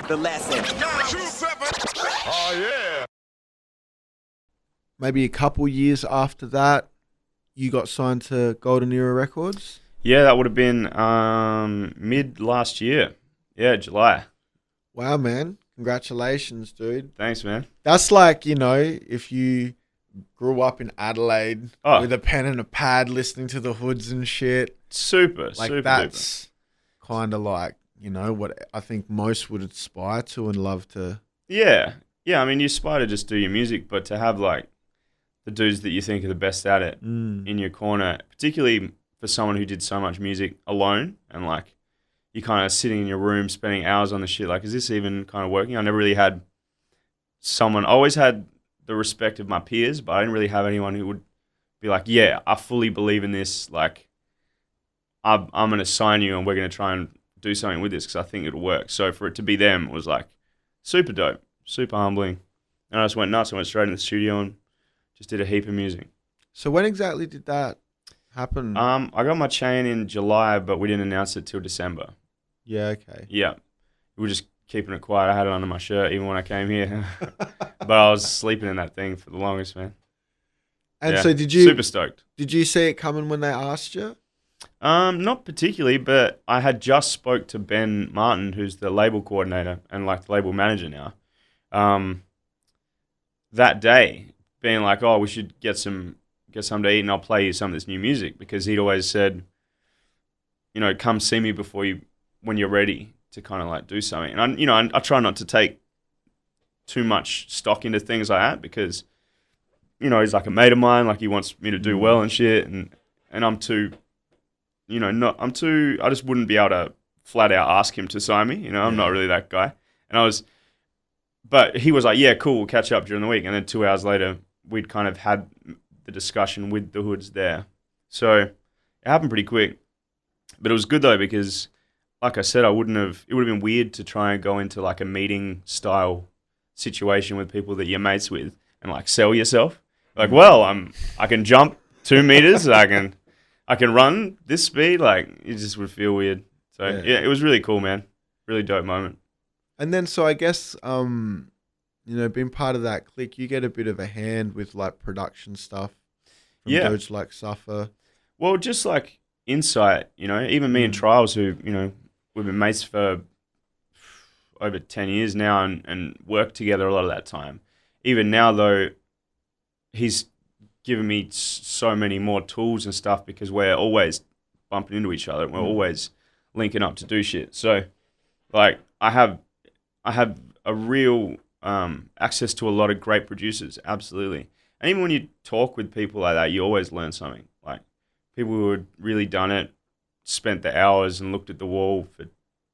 The lesson. Oh yeah. Maybe a couple years after that, you got signed to Golden Era Records? Yeah, that would have been mid last year. Yeah, July. Wow, man. Congratulations, dude. Thanks, man. That's like, if you grew up in Adelaide with a pen and a pad listening to the Hoods and shit. Super that's kind of like, what I think most would aspire to and love to. Yeah. Yeah, I mean, you aspire to just do your music, but to have like the dudes that you think are the best at it in your corner, particularly for someone who did so much music alone and like you kind of sitting in your room spending hours on the shit, like, is this even kind of working? I never really had someone, I always had the respect of my peers, but I didn't really have anyone who would be like, yeah, I fully believe in this. Like, I'm going to sign you and we're going to try and do something with this because I think it'll work. So for it to be them was like super dope, super humbling. And I just went nuts. I went straight in the studio and just did a heap of music. So when exactly did that happen? I got my chain in July, but we didn't announce it till December. Yeah, okay. Yeah. We were just keeping it quiet. I had it under my shirt even when I came here. But I was sleeping in that thing for the longest, man. And yeah. So did you... Super stoked. Did you see it coming when they asked you? Not particularly, but I had just spoke to Ben Martin, who's the label coordinator and like the label manager now. That day, being like, oh, we should get something to eat and I'll play you some of this new music, because he'd always said, come see me when you're ready to kind of like do something. And I try not to take too much stock into things like that because, he's like a mate of mine, like he wants me to do well and shit, and I'm too, I just wouldn't be able to flat out ask him to sign me. I'm not really that guy. But he was like, yeah, cool, we'll catch up during the week. And then 2 hours later, we'd kind of had the discussion with the Hoods there. So it happened pretty quick. But it was good though, because like I said, it would have been weird to try and go into like a meeting style situation with people that you're mates with and like sell yourself. Like, well, I can jump 2 meters, I can run this speed. Like, it just would feel weird. So yeah, it was really cool, man. Really dope moment. And then, so I guess, being part of that clique, you get a bit of a hand with like production stuff from dudes like Suffer. Well, just like insight, even me and Trials, who, we've been mates for over 10 years now and worked together a lot of that time. Even now, though, he's given me so many more tools and stuff because we're always bumping into each other. We're always linking up to do shit. So, like, I have a real access to a lot of great producers, absolutely. And even when you talk with people like that, you always learn something. Like, people who had really done it, spent the hours and looked at the wall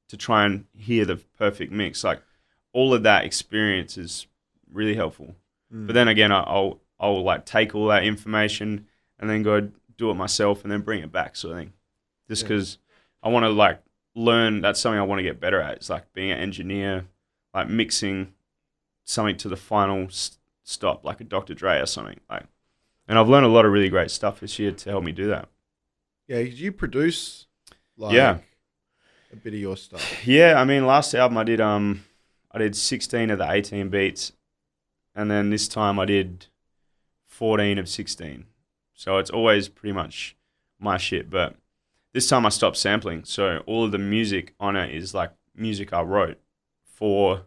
to try and hear the perfect mix. Like, all of that experience is really helpful. But then again, I'll like take all that information and then go do it myself and then bring it back, sort of thing. Just because I want to like learn. That's something I want to get better at. It's like being an engineer, like mixing something to the final stop, like a Dr. Dre or something. Like, and I've learned a lot of really great stuff this year to help me do that. Yeah, you produce a bit of your stuff. Yeah, I mean, last album I did 16 of the 18 beats, and then this time I did 14 of 16. So it's always pretty much my shit, but this time I stopped sampling. So all of the music on it is like music I wrote for,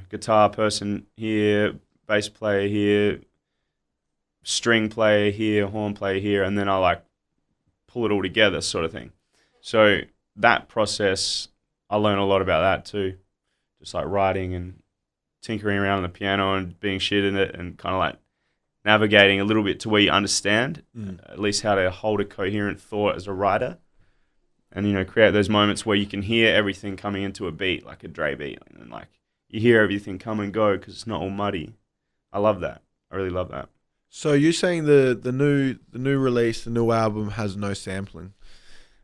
guitar person here, bass player here, string player here, horn player here, and then I like pull it all together, sort of thing. So that process, I learned a lot about that too. Just like writing and tinkering around on the piano and being shit in it and kind of like navigating a little bit to where you understand at least how to hold a coherent thought as a writer and, create those moments where you can hear everything coming into a beat, like a Dre beat, and like you hear everything come and go because it's not all muddy. I love that. I really love that. So you're saying the new release, the new album has no sampling?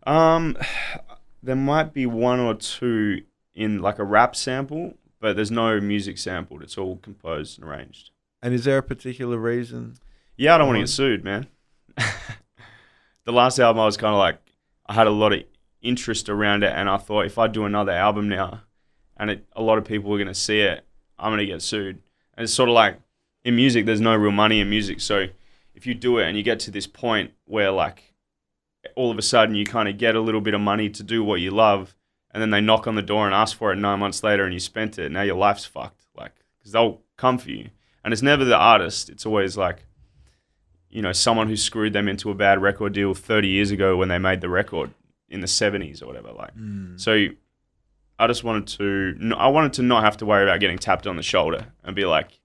There might be one or two in like a rap sample, but there's no music sampled. It's all composed and arranged. And is there a particular reason? Yeah, I don't want to get sued, man. The last album I was kind of like, I had a lot of interest around it, and I thought if I do another album now, and a lot of people are going to see it, I'm going to get sued. And it's sort of like in music, there's no real money in music. So if you do it and you get to this point where like all of a sudden you kind of get a little bit of money to do what you love, and then they knock on the door and ask for it 9 months later and you spent it, now your life's fucked. Like, because they'll come for you. And it's never the artist. It's always like, someone who screwed them into a bad record deal 30 years ago when they made the record in the 70s or whatever. Like, so I just wanted to not have to worry about getting tapped on the shoulder and be like,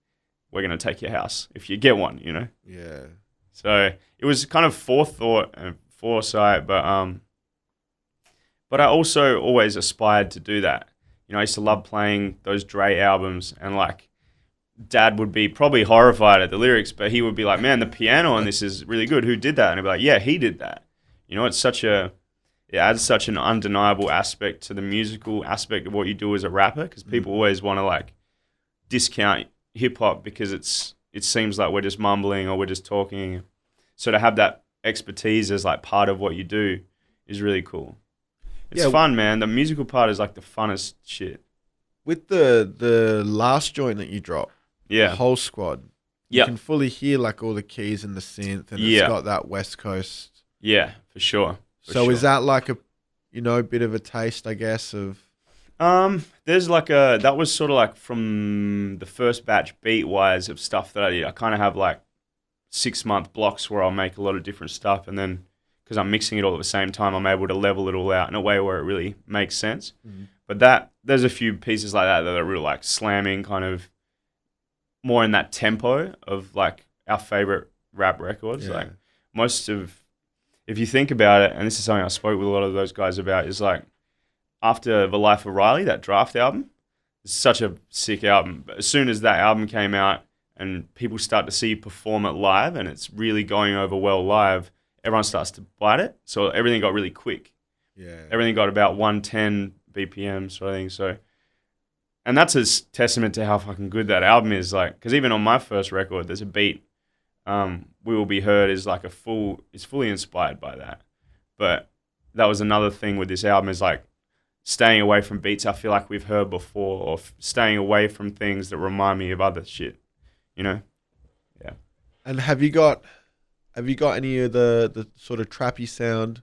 we're going to take your house if you get one, Yeah. So it was kind of forethought and foresight, but I also always aspired to do that. I used to love playing those Dre albums, and like Dad would be probably horrified at the lyrics, but he would be like, man, the piano on this is really good. Who did that? And I'd be like, yeah, he did that. It adds such an undeniable aspect to the musical aspect of what you do as a rapper, because people always want to like discount hip hop because it seems like we're just mumbling or we're just talking. So to have that expertise as like part of what you do is really cool. It's fun, man. The musical part is like the funnest shit. With the last joint that you dropped, the whole squad, you can fully hear like all the keys and the synth, and it's got that West Coast. Yeah, for sure. Is that like a bit of a taste, I guess, of? There's like that was sort of like from the first batch beat wise of stuff that I did. I kind of have like 6-month blocks where I'll make a lot of different stuff, and then because I'm mixing it all at the same time, I'm able to level it all out in a way where it really makes sense. But there's a few pieces like that are real like slamming, kind of more in that tempo of like our favorite rap records. Yeah. Like if you think about it, and this is something I spoke with a lot of those guys about, is like after The Life of Riley, that Draft album, it's such a sick album. But as soon as that album came out and people start to see you perform it live and it's really going over well live, everyone starts to bite it. So everything got really quick. Yeah. Everything got about 110 BPM sort of thing. So, and that's a testament to how fucking good that album is. Like, because even on my first record, there's a beat, We Will Be Heard is like it's fully inspired by that. But that was another thing with this album, is like staying away from beats I feel like we've heard before, or staying away from things that remind me of other shit, Yeah. And have you got any of the sort of trappy sound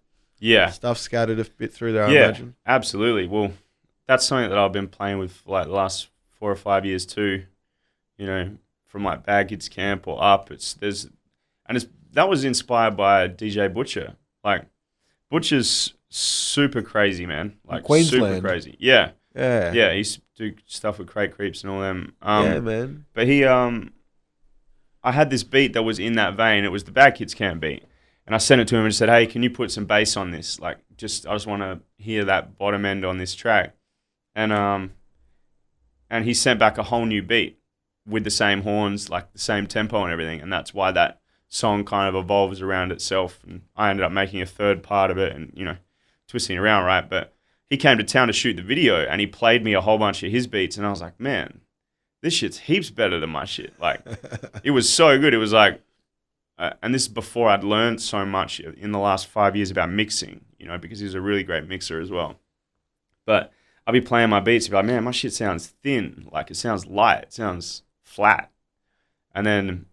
stuff scattered a bit through there, I imagine? Yeah, absolutely. Well, that's something that I've been playing with for like the last 4 or 5 years too, from like Bad Kids Camp or up. That was inspired by DJ Butcher. Like, Butcher's super crazy, man. Like, Queensland. Super crazy. Yeah. Yeah. Yeah, he used to do stuff with Crate Creeps and all them. Yeah, man. But I had this beat that was in that vein. It was the Bad Kids Camp beat. And I sent it to him and said, hey, can you put some bass on this? Like, I just want to hear that bottom end on this track. And he sent back a whole new beat with the same horns, like the same tempo and everything. And that's why that song kind of evolves around itself. And I ended up making a third part of it and, twisting around, right? But he came to town to shoot the video and he played me a whole bunch of his beats. And I was like, man, this shit's heaps better than my shit. Like, it was so good. It was like, and this is before I'd learned so much in the last 5 years about mixing, because he was a really great mixer as well. But I'd be playing my beats, and be like, man, my shit sounds thin. Like, it sounds light. It sounds flat. And then,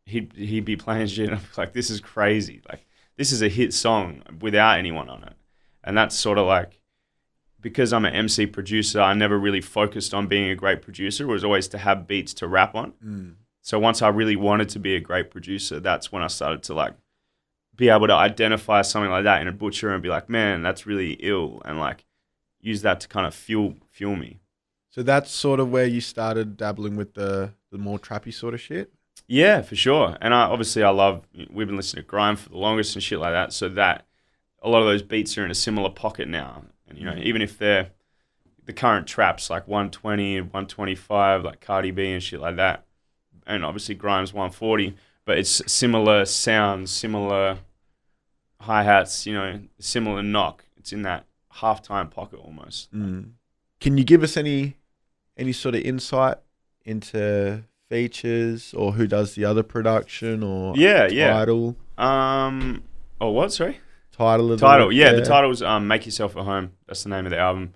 he'd be playing shit, and I'd be like, this is crazy. Like, this is a hit song without anyone on it. And that's sort of like, because I'm an MC producer, I never really focused on being a great producer. It was always to have beats to rap on. So once I really wanted to be a great producer, that's when I started to like be able to identify something like that in a Butcher and be like, man, that's really ill, and like use that to kind of fuel me. So that's sort of where you started dabbling with the more trappy sort of shit? Yeah, for sure. And we've been listening to grime for the longest and shit like that, so that a lot of those beats are in a similar pocket now. And, even if they're the current traps, like 120 and 125, like Cardi B and shit like that, and obviously Grime's 140, but it's similar sounds, similar hi-hats, similar knock. It's in that halftime pocket almost. Can you give us any sort of insight into features or who does the other production or title? Oh, what? Sorry? title of the title's Make Yourself at Home. That's the name of the album.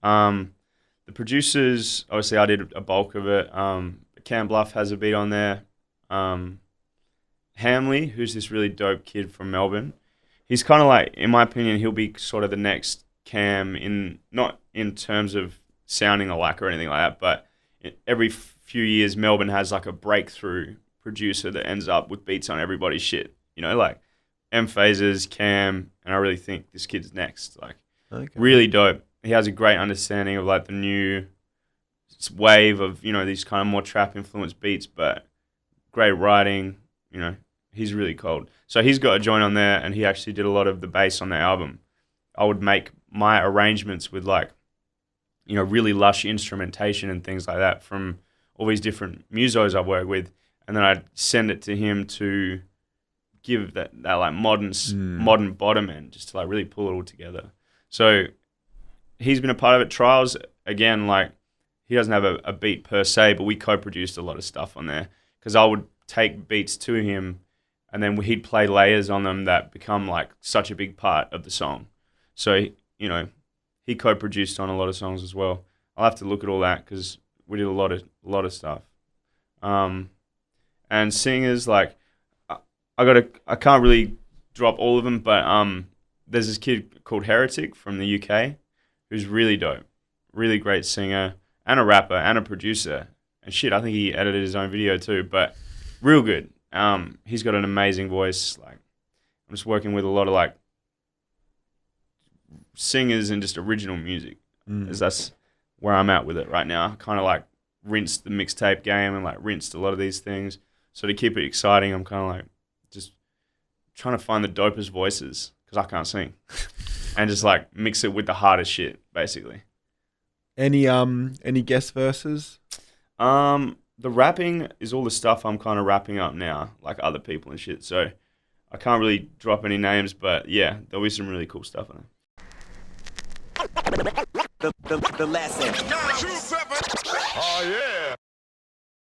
The producers, obviously I did a bulk of it. Cam Bluff has a beat on there. Hamley, who's this really dope kid from Melbourne, he's kind of like, in my opinion, he'll be sort of the next Cam, not in terms of sounding alike or anything like that, but every few years Melbourne has like a breakthrough producer that ends up with beats on everybody's shit. You know, like M-Phasers, Cam, and I really think this kid's next. Like, really dope. He has a great understanding of like the new wave of, you know, these kind of more trap influenced beats, but great writing. You know, he's really cold. So he's got a joint on there, and he actually did a lot of the bass on the album. I would make my arrangements with like, you know, really lush instrumentation and things like that from all these different musos I've worked with, and then I'd send it to him to give that like modern bottom end, just to like really pull it all together. So he's been a part of it. Trials, again, like he doesn't have a beat per se, but we co-produced a lot of stuff on there because I would take beats to him and then he'd play layers on them that become like such a big part of the song. So, you know, he co-produced on a lot of songs as well. I'll have to look at all that because we did a lot of stuff. And singers, like I can't really drop all of them, but there's this kid called Heretic from the UK who's really dope, really great singer and a rapper and a producer. And shit, I think he edited his own video too, but real good. He's got an amazing voice. Like, I'm just working with a lot of like singers and just original music, as that's where I'm at with it right now. Kind of like rinsed the mixtape game and like rinsed a lot of these things. So to keep it exciting, I'm kind of like just trying to find the dopest voices because I can't sing, and just like mix it with the hardest shit, basically. Any guest verses? The rapping is all the stuff I'm kind of wrapping up now, like other people and shit. So I can't really drop any names, but yeah, there'll be some really cool stuff on it. The lesson. 927. Oh yeah.